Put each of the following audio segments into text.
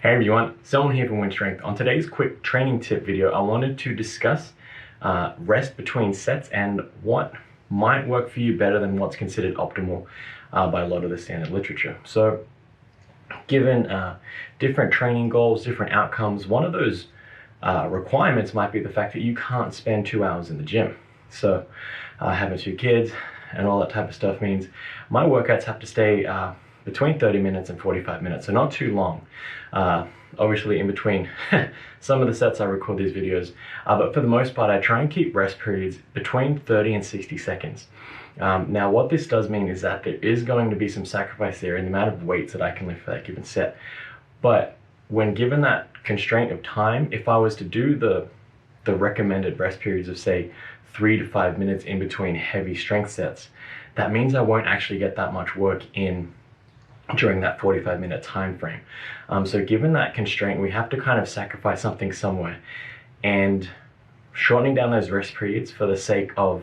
Hey everyone, Selman here from Wynn Strength. On today's quick training tip video, I wanted to discuss rest between sets and what might work for you better than what's considered optimal by a lot of the standard literature. So given different training goals, different outcomes, one of those requirements might be the fact that you can't spend 2 hours in the gym. So having 2 kids and all that type of stuff means my workouts have to stay between 30 minutes and 45 minutes, so not too long. Obviously in between some of the sets I record these videos, but for the most part I try and keep rest periods between 30 and 60 seconds. Now what this does mean is that there is going to be some sacrifice there in the amount of weights that I can lift for that given set. But when given that constraint of time, if I was to do the recommended rest periods of say 3 to 5 minutes in between heavy strength sets, that means I won't actually get that much work in during that 45-minute time frame. So given that constraint, we have to kind of sacrifice something somewhere, and shortening down those rest periods for the sake of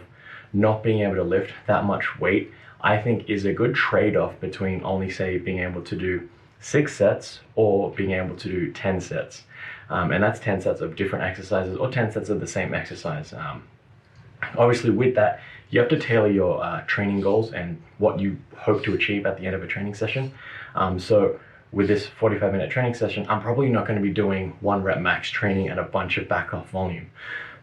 not being able to lift that much weight, I think is a good trade-off between only say being able to do 6 sets or being able to do 10 sets. And that's 10 sets of different exercises or 10 sets of the same exercise. Obviously with that, you have to tailor your training goals and what you hope to achieve at the end of a training session. So with this 45-minute training session, I'm probably not going to be doing 1 rep max training and a bunch of back off volume.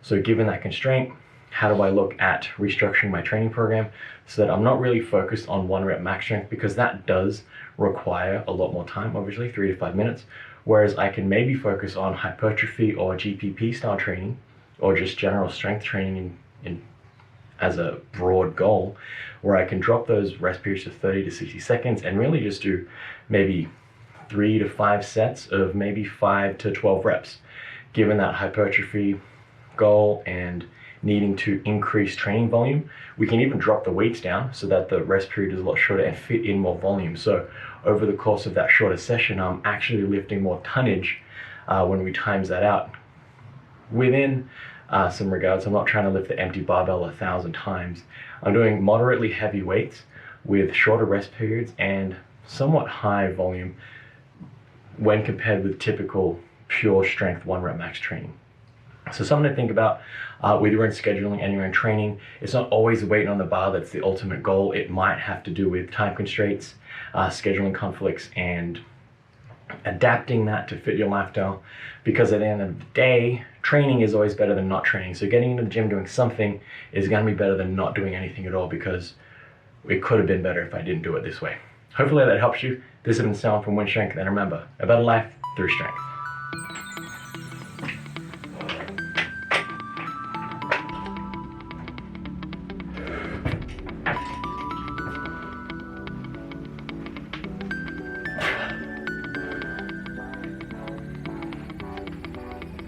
So given that constraint, how do I look at restructuring my training program so that I'm not really focused on 1 rep max strength, because that does require a lot more time, obviously 3 to 5 minutes, whereas I can maybe focus on hypertrophy or GPP style training or just general strength training as a broad goal, where I can drop those rest periods to 30 to 60 seconds and really just do maybe 3 to 5 sets of maybe 5 to 12 reps. Given that hypertrophy goal and needing to increase training volume, we can even drop the weights down so that the rest period is a lot shorter and fit in more volume. So over the course of that shorter session, I'm actually lifting more tonnage when we times that out. Within some regards, I'm not trying to lift the empty barbell 1,000 times. I'm doing moderately heavy weights with shorter rest periods and somewhat high volume when compared with typical pure strength 1 rep max training. So something to think about with your own scheduling and your own training. It's not always weight on the bar that's the ultimate goal. It might have to do with time constraints, scheduling conflicts, and adapting that to fit your lifestyle, because at the end of the day, training is always better than not training. So getting into the gym doing something is going to be better than not doing anything at all, because it could have been better if I didn't do it this way. Hopefully that helps you. This has been Selman from Wynn Strength, and remember, a better life through strength.